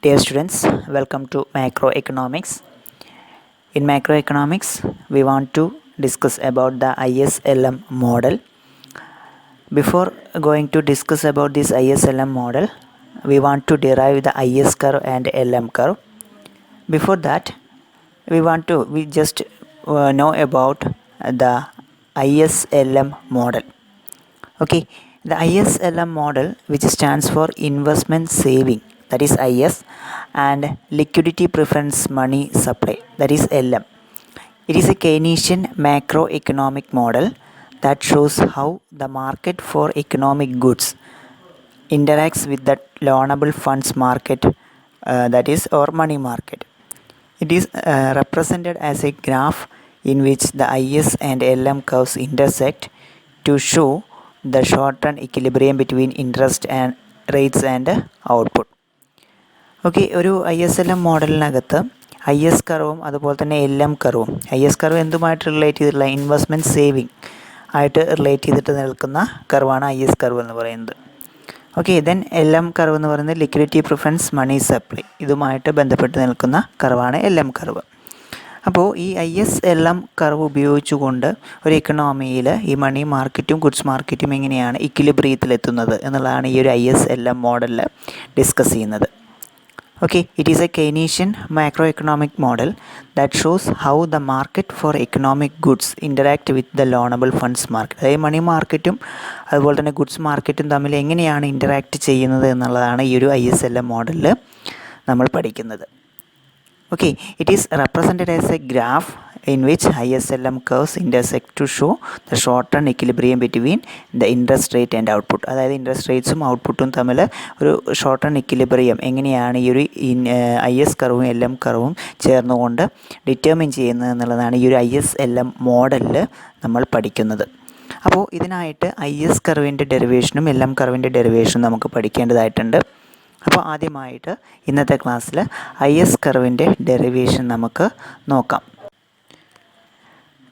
Dear students, welcome to macroeconomics. In macroeconomics, we want to discuss about the ISLM model. Before going to discuss about this ISLM model, we want to derive the IS curve and LM curve. Before that, we just know about the ISLM model. Okay, the ISLM model, which stands for investment saving, that is IS, and liquidity preference money supply, that is LM. It is a Keynesian macroeconomic model that shows how the market for economic goods interacts with the loanable funds market, that is, or money market. It is represented as a graph in which the IS and LM curves intersect to show the short-run equilibrium between interest and rates and output. Okay, ഒരു ISLM മോഡലിനകത്ത് IS കർവും അതുപോലെ തന്നെ LM കർവും, IS curve എന്തുമായിട്ട് relate ചെയ്തിട്ടുള്ള investment saving ആയിട്ട് relate ചെയ്തിട്ട് നിൽക്കുന്ന കർവാണ് IS curve എന്ന് പറയുന്നത്. Okay, then LM curve എന്ന് പറയുന്നത് ലിക്വിഡിറ്റി പ്രിഫറൻസ് മണി സപ്ലൈ, ഇതുമായിട്ട് ബന്ധപ്പെട്ട് നിൽക്കുന്ന കർവാണ് LM കർവ്. അപ്പോൾ ഈ ISLM കർവ് ഉപയോഗിച്ചുകൊണ്ട് ഒരു എക്കണോമിയിൽ ഈ മണി മാർക്കറ്റും ഗുഡ്സ് മാർക്കറ്റും എങ്ങനെയാണ് ഇക്വിലിബ്രിയത്തിലെത്തുന്നത് എന്നുള്ളതാണ് ഈ ഒരു ISLM മോഡലിൽ ഡിസ്കസ് ചെയ്യുന്നത്. Okay, it is a Keynesian macro economic model that shows how the market for economic goods interact with the loanable funds market. അതായത് മണി മാർക്കറ്റും അതുപോലെ തന്നെ ഗുഡ്സ് മാർക്കറ്റും തമ്മിൽ എങ്ങനെയാണ് ഇൻ്ററാക്ട് ചെയ്യുന്നത് എന്നുള്ളതാണ് ഈ ഒരു ISLM മോഡലിൽ നമ്മൾ പഠിക്കുന്നത്. Okay, it is represented as a graph in which ISLM curves intersect to show the short-run equilibrium between the interest rate and output. അതായത് ഇൻട്രസ്റ്റ് റേറ്റ്സും ഔട്ട്പുട്ടും തമ്മിൽ ഒരു ഷോർട്ട്-റൺ ഇക്വിലിബ്രിയം എങ്ങനെയാണ് ഈ ഒരു IS കർവും LM കർവും ചേർന്നുകൊണ്ട് ഡിറ്റർമിൻ ചെയ്യുന്നത് എന്നുള്ളതാണ് ഈ ഒരു ISLM മോഡലിൽ നമ്മൾ പഠിക്കുന്നത്. അപ്പോൾ ഇതിനായിട്ട് IS കർവിൻ്റെ ഡെറിവേഷനും LM കർവിൻ്റെ ഡെറിവേഷനും നമുക്ക് പഠിക്കേണ്ടതായിട്ടുണ്ട്. അപ്പോൾ ആദ്യമായിട്ട് ഇന്നത്തെ ക്ലാസ്സിൽ IS കർവിൻ്റെ ഡെറിവേഷൻ നമുക്ക് നോക്കാം.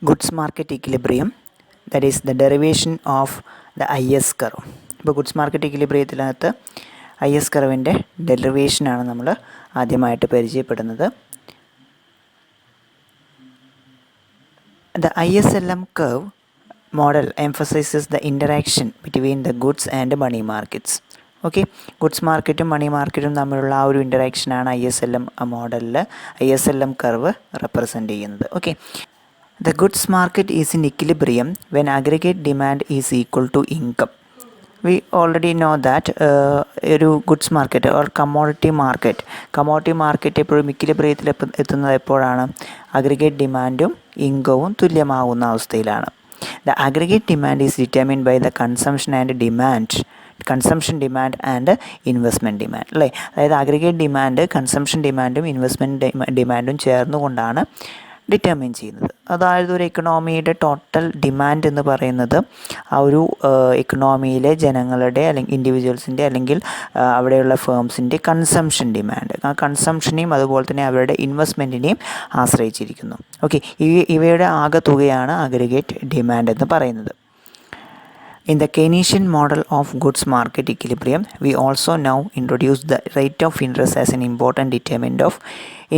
Goods market equilibrium, that is the derivation of the IS curve. ഇപ്പോൾ ഗുഡ്സ് മാർക്കറ്റ് ഇക്വിലിബ്രിയത്തിനകത്ത് IS കർവിൻ്റെ ഡെറിവേഷനാണ് നമ്മൾ ആദ്യമായിട്ട് പരിചയപ്പെടുന്നത്. The ISLM curve model emphasizes the interaction between the goods and money markets. Okay, goods മാർക്കറ്റും money മാർക്കറ്റും തമ്മിലുള്ള ആ ഒരു ഇൻ്ററാക്ഷനാണ് ISLM മോഡലിൽ ISLM കർവ് റെപ്രസെൻ്റ് ചെയ്യുന്നത്. Okay, the goods market is in equilibrium when aggregate demand is equal to income. We already know that ഒരു goods market or commodity market എപ്പോഴും ഇക്വിലിബ്രിയത്തിൽ എത്തുന്നത് എപ്പോഴാണ്? അഗ്രിഗേറ്റ് ഡിമാൻഡും ഇൻകവും തുല്യമാകുന്ന അവസ്ഥയിലാണ്. The aggregate demand is determined by the consumption demand and investment demand, അല്ലേ? അതായത് അഗ്രിഗേറ്റ് ഡിമാൻഡ് കൺസംഷൻ ഡിമാൻഡും ഇൻവെസ്റ്റ്മെൻറ്റ് ഡിമാൻഡും ചേർന്നുകൊണ്ടാണ് ഡിറ്റർമിൻ ചെയ്യുന്നത്. അതായത് ഒരു എക്കണോമിയുടെ ടോട്ടൽ ഡിമാൻഡ് എന്ന് പറയുന്നത് ആ ഒരു എക്കണോമിയിലെ ജനങ്ങളുടെ അല്ലെങ്കിൽ ഇൻഡിവിജ്വൽസിൻ്റെ അല്ലെങ്കിൽ അവിടെയുള്ള ഫേംസിൻ്റെ കൺസംഷൻ ഡിമാൻഡ്, ആ കൺസംഷനെയും അതുപോലെ തന്നെ അവരുടെ ഇൻവെസ്റ്റ്മെൻറ്റിനെയും ആശ്രയിച്ചിരിക്കുന്നു. ഓക്കെ, ഇവയുടെ ആകെ തുകയാണ് അഗ്രിഗേറ്റ് ഡിമാൻഡ് എന്ന് പറയുന്നത്. In the Keynesian model of goods market equilibrium, we also now introduce the rate of interest as an important determinant of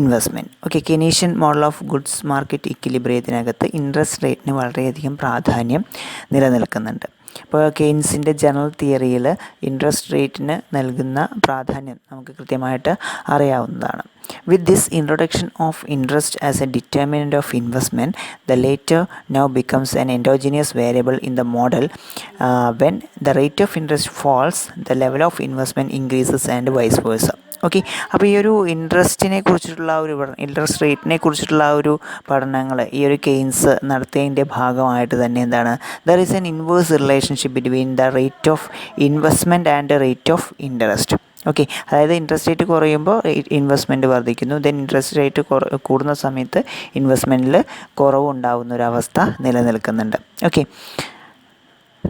investment. Okay, Keynesian model of goods market equilibriumത്തിനകത്ത് interest റേറ്റിന് വളരെയധികം പ്രാധാന്യം നിലനിൽക്കുന്നുണ്ട്. ഇപ്പോൾ കെയ്ൻസിൻ്റെ general തിയറിയിൽ interest റേറ്റിന് നൽകുന്ന പ്രാധാന്യം നമുക്ക് കൃത്യമായിട്ട് അറിയാവുന്നതാണ്. With this introduction of interest as a determinant of investment, the latter now becomes an endogenous variable in the model. When the rate of interest falls, the level of investment increases and vice versa. Okay, അപ്പോൾ ഈ ഒരു interest റേറ്റിനെ കുറിച്ചിട്ടുള്ള ഒരു പഠനങ്ങൾ ഈ ഒരു Keynes നടത്തിയതിൻ്റെ ഭാഗമായിട്ട് തന്നെ എന്താണ്, there is N inverse relationship between the rate of investment and rate of interest. Okay, അതായത് ഇൻട്രസ്റ്റ് റേറ്റ് കുറയുമ്പോൾ ഇൻവെസ്റ്റ്മെൻറ്റ് വർദ്ധിക്കുന്നു, ദെൻ ഇൻട്രസ്റ്റ് റേറ്റ് കൂടുന്ന സമയത്ത് ഇൻവെസ്റ്റ്മെൻറ്റിൽ കുറവുണ്ടാകുന്ന ഒരവസ്ഥ നിലനിൽക്കുന്നുണ്ട്. ഓക്കെ,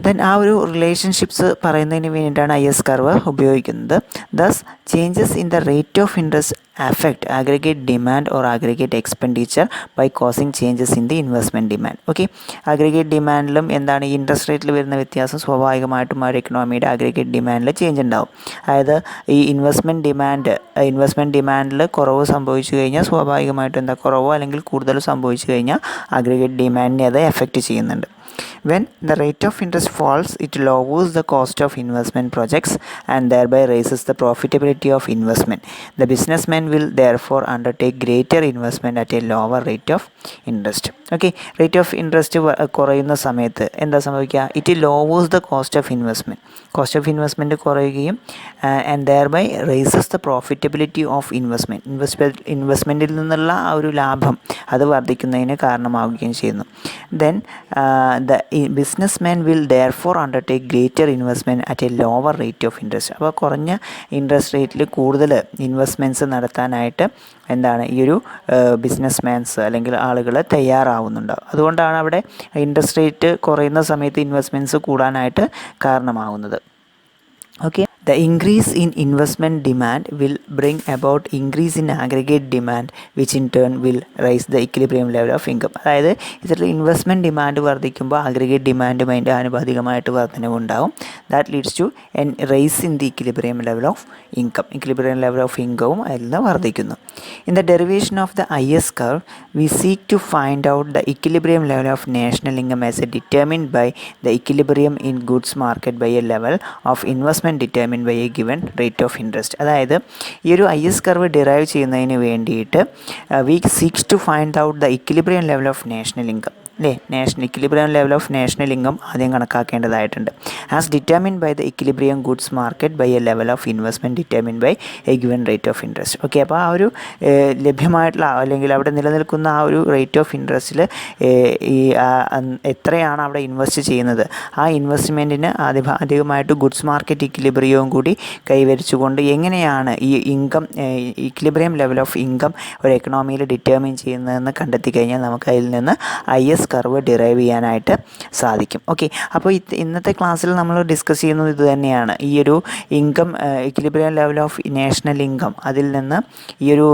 ദെൻ ആ ഒരു റിലേഷൻഷിപ്സ് പറയുന്നതിന് വേണ്ടിയിട്ടാണ് IS കർവ് ഉപയോഗിക്കുന്നത്. Thus changes in the rate of interest affect aggregate demand or aggregate expenditure by causing changes in the investment demand. Okay, aggregate ഡിമാൻഡിലും എന്താണ് ഈ ഇൻട്രസ്റ്റ് റേറ്റിൽ വരുന്ന വ്യത്യാസം സ്വാഭാവികമായിട്ടും ആ ഒരു എക്കണോമിയുടെ അഗ്രിഗേറ്റ് ഡിമാൻഡിൽ ചേഞ്ച് ഉണ്ടാവും. അതായത് ഈ ഇൻവെസ്റ്റ്മെൻറ്റ് ഡിമാൻഡിൽ കുറവ് സംഭവിച്ചു കഴിഞ്ഞാൽ സ്വാഭാവികമായിട്ടും എന്താ കുറവോ അല്ലെങ്കിൽ കൂടുതലോ സംഭവിച്ചു കഴിഞ്ഞാൽ അഗ്രിഗേറ്റ് ഡിമാൻഡിനെ അത് എഫക്റ്റ് ചെയ്യുന്നുണ്ട്. When the rate of interest falls, it lowers the cost of investment projects and thereby raises the profitability of investment. The businessman will therefore undertake greater investment at a lower rate of interest. Okay, rate of interest കുറയുന്ന സമയത്ത് എന്താ സംഭവിക്കുക? It lowers the cost of investment കുറയുകയും and thereby raises the profitability of ഇൻവെസ്റ്റ്മെൻറ്റിൽ നിന്നുള്ള ആ ഒരു ലാഭം അത് വർദ്ധിക്കുന്നതിന് കാരണമാവുകയും ചെയ്യുന്നു. Then the businessman will therefore undertake greater investment at a lower rate of interest. അപ്പോൾ കുറഞ്ഞ ഇൻട്രസ്റ്റ് റേറ്റിൽ കൂടുതൽ ഇൻവെസ്റ്റ്മെൻറ്റ്സ് നടത്താനായിട്ട് എന്താണ് ഈ ഒരു ബിസിനസ്മാൻസ് അല്ലെങ്കിൽ ആളുകൾ തയ്യാറാവുന്നുണ്ടാവും. അതുകൊണ്ടാണ് അവിടെ ഇൻട്രസ്റ്റ് റേറ്റ് കുറയുന്ന സമയത്ത് ഇൻവെസ്റ്റ്മെൻറ്റ്സ് കൂടാനായിട്ട് കാരണമാവുന്നത്. Okay, the increase in investment demand will bring about increase in aggregate demand, which in turn will raise the equilibrium level of income. അതായത് ഇതിൽ ഇൻവെസ്റ്റ്മെൻറ്റ് ഡിമാൻഡ് വർദ്ധിക്കുമ്പോൾ അഗ്രിഗേറ്റ് ഡിമാൻഡും അതിൻ്റെ ആനുപാതികമായിട്ട് വർധനവുണ്ടാവും. That leads to an rise in the equilibrium level of income. Equilibrium level of ഇൻകവും അതിൽ നിന്ന് വർദ്ധിക്കുന്നു. In the derivation of the IS curve, we seek to find out the equilibrium level of national income as determined by the equilibrium in goods market by a level of investment determined by a given rate of interest. അതായത് ഈ ഒരു IS curve derive ചെയ്യുന്നതിന് വേണ്ടിയിട്ട് we seek to find out the equilibrium level of national income. അല്ലേ, equilibrium level of national income ആദ്യം കണക്കാക്കേണ്ടതായിട്ടുണ്ട്. As determined by the equilibrium goods market by a level of investment determined by a given rate of interest. Okay, അപ്പോൾ ആ ഒരു ലഭ്യമായിട്ടുള്ള അല്ലെങ്കിൽ അവിടെ നിലനിൽക്കുന്ന ആ ഒരു റേറ്റ് ഓഫ് ഇൻട്രസ്റ്റിൽ ഈ എത്രയാണ് അവിടെ ഇൻവെസ്റ്റ് ചെയ്യുന്നത്, ആ ഇൻവെസ്റ്റ്മെൻറ്റിന് അധികമായിട്ട് ഗുഡ്സ് മാർക്കറ്റ് ഇക്വിലിബ്രിയവും കൂടി കൈവരിച്ചുകൊണ്ട് എങ്ങനെയാണ് ഈ income equilibrium level of income ഒരു എക്കണോമിയിൽ ഡിറ്റർമിൻ ചെയ്യുന്നതെന്ന് കണ്ടെത്തി കഴിഞ്ഞാൽ നമുക്ക് അതിൽ നിന്ന് IS കർവ് ഡിറൈവ് ചെയ്യാനായിട്ട് സാധിക്കും. ഓക്കെ, അപ്പോൾ ഇന്നത്തെ ക്ലാസ്സിൽ നമ്മൾ ഡിസ്കസ് ചെയ്യുന്നത് ഇത് തന്നെയാണ്. ഈ ഒരു income equilibrium level of national income അതിൽ നിന്ന് ഈ ഒരു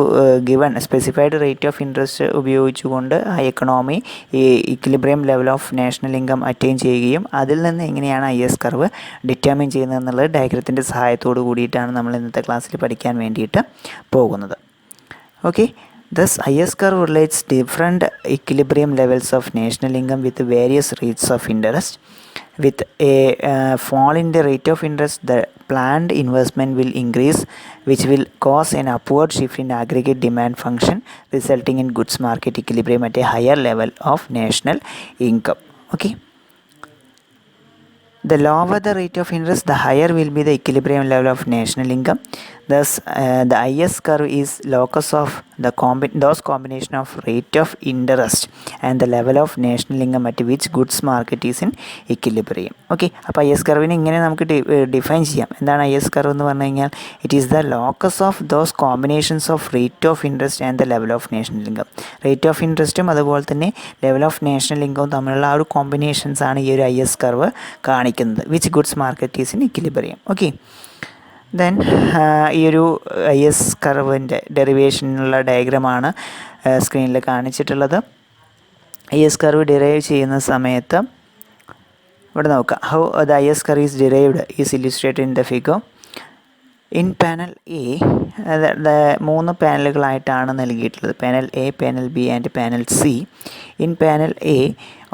given specified rate of interest ഉപയോഗിച്ചുകൊണ്ട് ആ എക്കണോമി ഈ equilibrium level of national income attain ചെയ്യുകയും അതിൽ നിന്ന് എങ്ങനെയാണ് IS കർവ് ഡിറ്റർമിൻ ചെയ്യുന്നത് എന്നുള്ളത് ഡയഗ്രത്തിൻ്റെ സഹായത്തോട് കൂടിയിട്ടാണ് നമ്മൾ ഇന്നത്തെ ക്ലാസ്സിൽ പഠിക്കാൻ വേണ്ടിയിട്ട് പോകുന്നത്. Okay, thus IS curve relates different equilibrium levels of national income with various rates of interest. With a fall in the rate of interest, the planned investment will increase, which will cause an upward shift in aggregate demand function, resulting in goods market equilibrium at a higher level of national income. Okay, the lower the rate of interest, the higher will be the equilibrium level of national income. Thus, the IS curve is locus of the those combination of rate of interest and the level of national income at which goods market is in equilibrium. Okay, അപ്പോൾ IS കർവിനെ ഇങ്ങനെ നമുക്ക് define ചെയ്യാം. എന്താണ് IS curve എന്ന് പറഞ്ഞു കഴിഞ്ഞാൽ it is the locus of those combinations of rate of interest and the level of national income. Rate of ഇൻട്രസ്റ്റും അതുപോലെ തന്നെ ലെവൽ ഓഫ് നാഷണൽ ഇൻകവും തമ്മിലുള്ള ആ ഒരു കോമ്പിനേഷൻസ് ആണ് ഈ ഒരു IS കർവ് കാണിക്കുന്നത്. Which goods market is in equilibrium. Okay, then ഈ ഒരു IS കർവിൻ്റെ ഡെറിവേഷനുള്ള ഡയഗ്രമാണ് സ്ക്രീനിൽ കാണിച്ചിട്ടുള്ളത്. IS കർവ് ഡിറൈവ് ചെയ്യുന്ന സമയത്ത് ഇവിടെ നോക്കാം. How the IS curve is derived is illustrated in the figure. In panel A മൂന്ന് പാനലുകളായിട്ടാണ് നൽകിയിട്ടുള്ളത്. Panel A, panel B and panel C. In panel A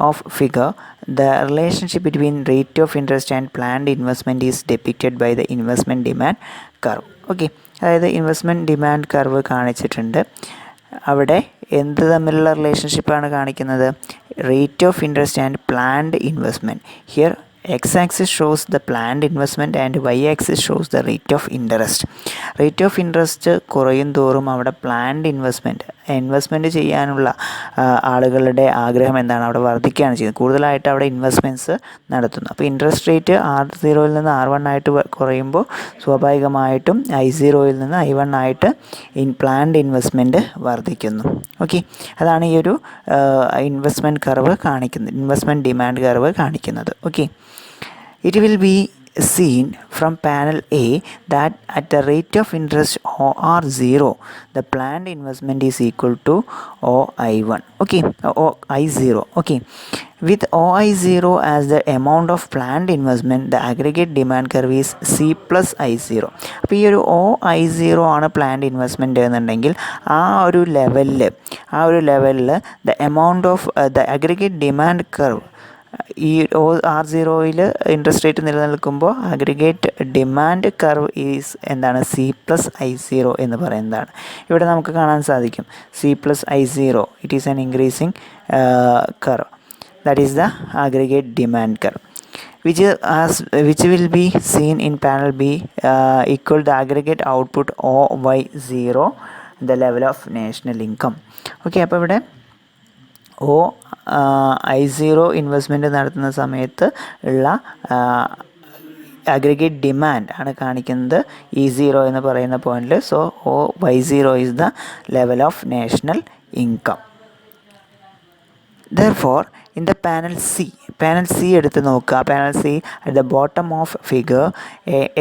of figure, the relationship between rate of interest and planned investment is depicted by the investment demand curve. Okay, അതായത് investment demand curve കാണിച്ചിട്ടുണ്ട്. അവിടെ എന്ത് തമ്മിലുള്ള റിലേഷൻഷിപ്പാണ് കാണിക്കുന്നത്? Rate of interest and planned investment. Here x-axis shows the planned investment and y-axis shows the rate of interest. Rate of interest കുറയും തോറും അവിടെ planned investment ചെയ്യാനുള്ള ആളുകളുടെ ആഗ്രഹം എന്താണ്? അവിടെ വർദ്ധിക്കുകയാണ് ചെയ്യുന്നത്. കൂടുതലായിട്ട് അവിടെ ഇൻവെസ്റ്റ്മെൻറ്റ്സ് നടത്തുന്നു. അപ്പോൾ ഇൻട്രസ്റ്റ് റേറ്റ് R0 നിന്ന് R1 ആയിട്ട് കുറയുമ്പോൾ സ്വാഭാവികമായിട്ടും I0 നിന്ന് I1 ആയിട്ട് പ്ലാൻഡ് ഇൻവെസ്റ്റ്മെൻറ്റ് വർദ്ധിക്കുന്നു. ഓക്കെ, അതാണ് ഈ ഒരു ഇൻവെസ്റ്റ്മെൻറ്റ് കർവ് കാണിക്കുന്നത്, ഇൻവെസ്റ്റ്മെൻറ്റ് ഡിമാൻഡ് കർവ് കാണിക്കുന്നത്. Okay, it will be seen from panel A that at the rate of interest OR0, the planned investment is equal to OI1. Okay, OI0. Okay, with OI0 as the amount of planned investment, the aggregate demand curve is C plus I0. അപ്പോൾ ഈ ഒരു OI0 ആണ് planned investment എന്നുണ്ടെങ്കിൽ ആ ഒരു ലെവലിൽ the amount of the aggregate demand curve ഈ R0യിൽ interest rate നിലനിൽക്കുമ്പോൾ അഗ്രിഗേറ്റ് ഡിമാൻഡ് കർവ് ഈസ് എന്താണ് C+I0 എന്ന് പറയുന്നതാണ്. ഇവിടെ നമുക്ക് കാണാൻ സാധിക്കും C+I0, it is an increasing curve, that is the aggregate demand curve, which will be seen in panel B equal the aggregate output OY0, the level of national income. Okay, അപ്പോൾ ഇവിടെ I0 investment നടത്തുന്ന സമയത്ത് ഉള്ള aggregate demand ആണ് കാണിക്കുന്നത് E0 എന്ന് പറയുന്ന പോയിന്റിൽ. So OY0 is the level of national income. Therefore, in the panel C എടുത്ത് നോക്കുക. panel C at the bottom of figure,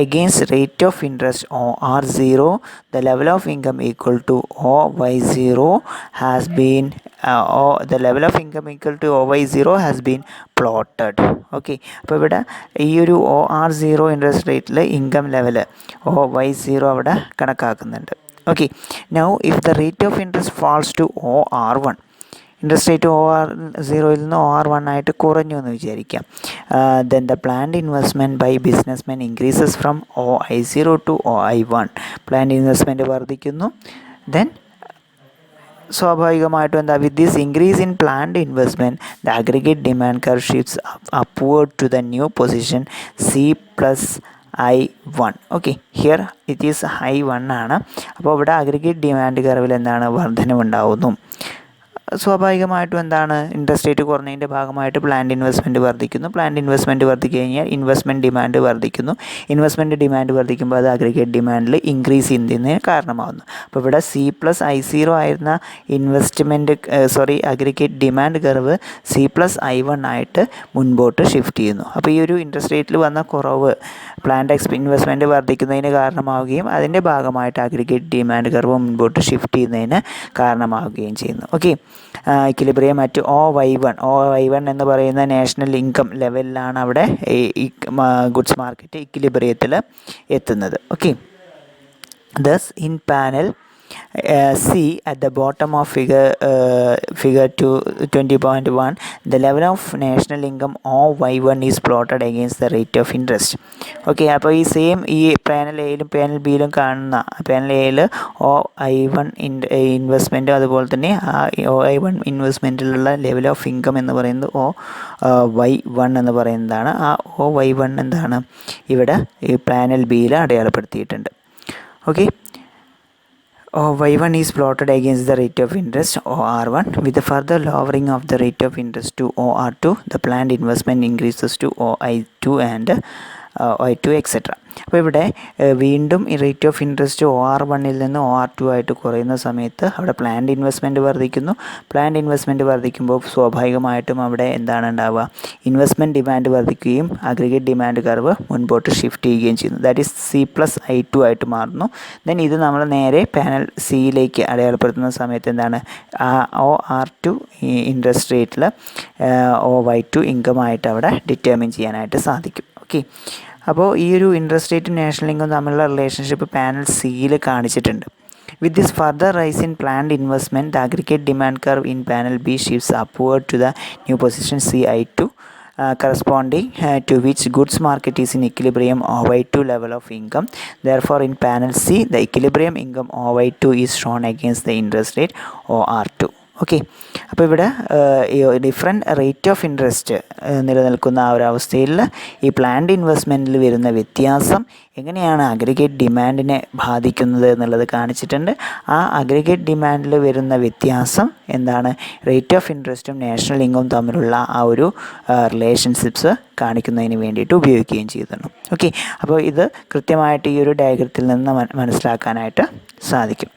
against rate of interest OR0, the level of income equal to OY0 has been the level of income equal to OY0 has been plotted. Okay, അപ്പോൾ ഇവിടെ ഈ ഒരു OR0 interest റേറ്റിൽ income level OY0 അവിടെ കണക്കാക്കുന്നുണ്ട്. Okay, now if the rate of interest falls to OR1, interest rate OR0യിൽ നിന്ന് OR1 ആയിട്ട് കുറഞ്ഞു എന്ന് വിചാരിക്കാം. Then the planned investment by businessmen increases from OI0 to OI1. പ്ലാൻഡ് ഇൻവെസ്റ്റ്മെൻറ്റ് വർദ്ധിക്കുന്നു. ദെൻ സ്വാഭാവികമായിട്ടും എന്താ, with this increase in planned investment the aggregate demand curve shifts upward to the new position C+I1. Okay, here it is I1 ആണ്. അപ്പോൾ ഇവിടെ aggregate demand കർവിൽ എന്താണ്, വർധനവുണ്ടാവുന്നു. സ്വാഭാവികമായിട്ടും എന്താണ്, ഇൻട്രസ്റ്റ് റേറ്റ് കുറഞ്ഞതിൻ്റെ ഭാഗമായിട്ട് പ്ലാൻഡ് ഇൻവെസ്റ്റ്മെൻറ്റ് വർദ്ധിക്കുന്നു. പ്ലാൻഡ് ഇൻവെസ്റ്റ്മെൻറ്റ് വർദ്ധിച്ചു കഴിഞ്ഞാൽ ഇൻവെസ്റ്റ്മെൻറ്റ് ഡിമാൻഡ് വർദ്ധിക്കുന്നു. ഇൻവെസ്റ്റ്മെൻറ്റ് ഡിമാൻഡ് വർദ്ധിക്കുമ്പോൾ അത് അഗ്രിഗേറ്റ് ഡിമാൻഡിൽ ഇൻക്രീസ് ചെയ്യുന്നതിന് കാരണമാകുന്നു. അപ്പോൾ ഇവിടെ C+I0 ആയിരുന്ന അഗ്രിഗേറ്റ് ഡിമാൻഡ് കർവ് C+I1 ആയിട്ട് മുൻപോട്ട് ഷിഫ്റ്റ് ചെയ്യുന്നു. അപ്പോൾ ഈ ഒരു ഇൻട്രസ്റ്റ് റേറ്റിൽ വന്ന കുറവ് പ്ലാൻഡ് ഇൻവെസ്റ്റ്മെൻറ്റ് വർദ്ധിക്കുന്നതിന് കാരണമാവുകയും അതിൻ്റെ ഭാഗമായിട്ട് അഗ്രിഗേറ്റ് ഡിമാൻഡ് കർവ് മുൻപോട്ട് ഷിഫ്റ്റ് ചെയ്യുന്നതിന് കാരണമാവുകയും ചെയ്യുന്നു. ഓക്കെ, ഇക്വിലിബ്രിയം അറ്റ് OY1 എന്ന് പറയുന്ന നാഷണൽ ഇൻകം ലെവലിലാണ് അവിടെ ഈ ഗുഡ്സ് മാർക്കറ്റ് ഇക്വിലിബ്രിയത്തിൽ എത്തുന്നത്. Okay, thus in panel C at the bottom of figure 20.1, the level of national income OY1 is plotted against the rate of interest. Okay, അപ്പോൾ ഈ same ഈ പാനൽ എയിലും പാനൽ ബിയിലും കാണുന്ന panel എയിൽ OI1 ഇൻവെസ്റ്റ്മെൻറ്റും അതുപോലെ തന്നെ ആ OI1 ഇൻവെസ്റ്റ്മെൻറ്റിലുള്ള ലെവൽ ഓഫ് ഇൻകം എന്ന് പറയുന്നത് OY1 എന്ന് പറയുന്നതാണ്. ആ OY1 എന്താണ് ഇവിടെ ഈ പാനൽ ബിയിൽ അടയാളപ്പെടുത്തിയിട്ടുണ്ട്. Okay, OY1 is plotted against the rate of interest OR1. With the further lowering of the rate of interest to OR2, the planned investment increases to OI2 and OI2 etc. അപ്പോൾ ഇവിടെ വീണ്ടും ഈ rate of interest OR1ൽ നിന്ന് OR2 ആയിട്ട് കുറയുന്ന സമയത്ത് അവിടെ planned ഇൻവെസ്റ്റ്മെൻറ്റ് വർദ്ധിക്കുന്നു. പ്ലാൻഡ് ഇൻവെസ്റ്റ്മെൻറ്റ് വർദ്ധിക്കുമ്പോൾ സ്വാഭാവികമായിട്ടും അവിടെ എന്താണ് ഉണ്ടാവുക, ഇൻവെസ്റ്റ്മെൻറ്റ് ഡിമാൻഡ് വർദ്ധിക്കുകയും അഗ്രിഗേറ്റ് ഡിമാൻഡ് കർവ് മുൻപോട്ട് ഷിഫ്റ്റ് ചെയ്യുകയും ചെയ്യുന്നു. ദാറ്റ് ഈസ് C+I2 ആയിട്ട് മാറുന്നു. ദെൻ ഇത് നമ്മൾ നേരെ പാനൽ സിയിലേക്ക് അടയാളപ്പെടുത്തുന്ന സമയത്ത് എന്താണ്, OR2 ഇൻട്രസ്റ്റ് റേറ്റിൽ OY2 ഇൻകമായിട്ട് അവിടെ ഡിറ്റർമിൻ ചെയ്യാനായിട്ട് സാധിക്കും. ഓക്കെ, അപ്പോൾ ഈ ഒരു ഇൻട്രസ്റ്റ് റേറ്റും നാഷണൽ ഇൻകം തമ്മിലുള്ള റിലേഷൻഷിപ്പ് പാനൽ സിയിൽ കാണിച്ചിട്ടുണ്ട്. With this further rise in planned investment the aggregate demand curve in panel B shifts upward to the new position CI2, corresponding to which goods market is in equilibrium OY2 level of income. Therefore, in panel C, the equilibrium income OY2 is shown against the interest rate OR2. Okay, അപ്പോൾ ഇവിടെ different rate of interest നിലനിൽക്കുന്ന ആ ഒരു അവസ്ഥയിൽ ഈ planned ഇൻവെസ്റ്റ്മെൻറ്റിൽ വരുന്ന വ്യത്യാസം എങ്ങനെയാണ് അഗ്രിഗേറ്റ് ഡിമാൻഡിനെ ബാധിക്കുന്നത് എന്നുള്ളത് കാണിച്ചിട്ടുണ്ട്. ആ അഗ്രിഗേറ്റ് ഡിമാൻഡിൽ വരുന്ന വ്യത്യാസം എന്താണ്, റേറ്റ് ഓഫ് ഇൻട്രസ്റ്റും നാഷണൽ ഇൻകവും തമ്മിലുള്ള ആ ഒരു റിലേഷൻഷിപ്സ് കാണിക്കുന്നതിന് വേണ്ടിയിട്ട് ഉപയോഗിക്കുകയും ചെയ്തിട്ടുണ്ട്. ഓക്കെ, അപ്പോൾ ഇത് കൃത്യമായിട്ട് ഈ ഒരു ഡയഗ്രത്തിൽ നിന്ന് മനസ്സിലാക്കാനായിട്ട് സാധിക്കും.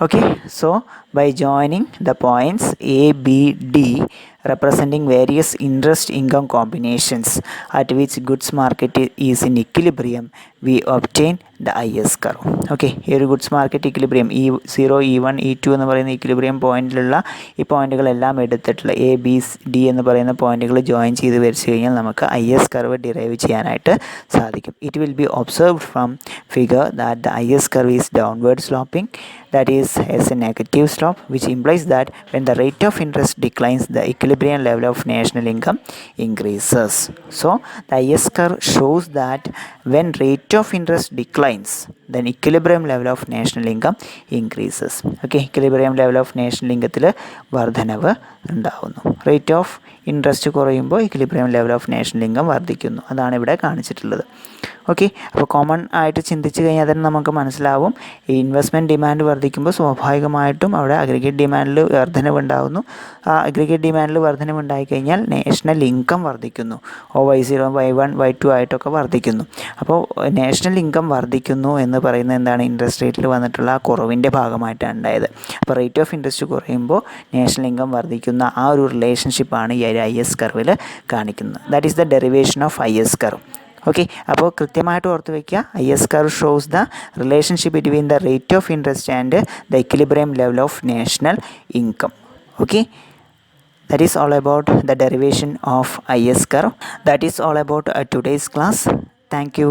Okay, so by joining the points A, B, D representing various interest income combinations at which goods market is in equilibrium, we obtain the IS curve. Okay, ഈ ഒരു goods market equilibrium E0, E1, E2 എന്ന് പറയുന്ന equilibrium പോയിന്റിലുള്ള ഈ പോയിന്റുകളെല്ലാം എടുത്തിട്ടുള്ള A B D എന്ന് പറയുന്ന പോയിന്റുകൾ ജോയിൻ ചെയ്ത് വരച്ച് കഴിഞ്ഞാൽ നമുക്ക് IS കർവ് ഡിറൈവ് ചെയ്യാനായിട്ട് സാധിക്കും. It will be observed from figure that the IS curve is downward sloping, that is has a negative slope, which implies that when the rate of interest declines, the equilibrium level of national income increases. So the IS curve shows that when rate of interest declines, then equilibrium level of national income increases. Okay, equilibrium level of national income വർധനവ് ഉണ്ടാകുന്നു. Rate of interest കുറയുമ്പോൾ equilibrium level of national income വർദ്ധിക്കുന്നു. അതാണ് ഇവിടെ കാണിച്ചിട്ടുള്ളത്. Okay, അപ്പോൾ common ആയിട്ട് ചിന്തിച്ച് കഴിഞ്ഞാൽ തന്നെ നമുക്ക് മനസ്സിലാവും, ഈ ഇൻവെസ്റ്റ്മെൻറ്റ് ഡിമാൻഡ് വർദ്ധിക്കുമ്പോൾ സ്വാഭാവികമായിട്ടും അവിടെ അഗ്രിഗേറ്റ് ഡിമാൻഡിൽ വർധനവുണ്ടാകുന്നു. ആ അഗ്രിഗേറ്റ് ഡിമാൻഡിൽ വർധനവുണ്ടായിക്കഴിഞ്ഞാൽ നാഷണൽ ഇൻകം വർദ്ധിക്കുന്നു. Y0, Y1, Y2 ആയിട്ടൊക്കെ വർദ്ധിക്കുന്നു. അപ്പോൾ നാഷണൽ ഇൻകം വർദ്ധിക്കുന്നു എന്ന് പറയുന്നത് എന്താണ്, ഇൻട്രസ്റ്റ് റേറ്റിൽ വന്നിട്ടുള്ള ആ കുറവിൻ്റെ ഭാഗമായിട്ടാണ് ഉണ്ടായത്. അപ്പോൾ റേറ്റ് ഓഫ് ഇൻട്രസ്റ്റ് കുറയുമ്പോൾ നാഷണൽ ഇൻകം വർദ്ധിക്കുന്ന ആ ഒരു റിലേഷൻഷിപ്പാണ് ഈ ഒരു IS കർവിൽ കാണിക്കുന്നത്. That is the derivation of IS curve. Okay, അപ്പോൾ കൃത്യമായിട്ട് ഓർത്ത് വയ്ക്കുക, IS curve shows the relationship between the rate of interest and the equilibrium level of national income. Okay, that is all about the derivation of IS curve. That is all about today's class. Thank you.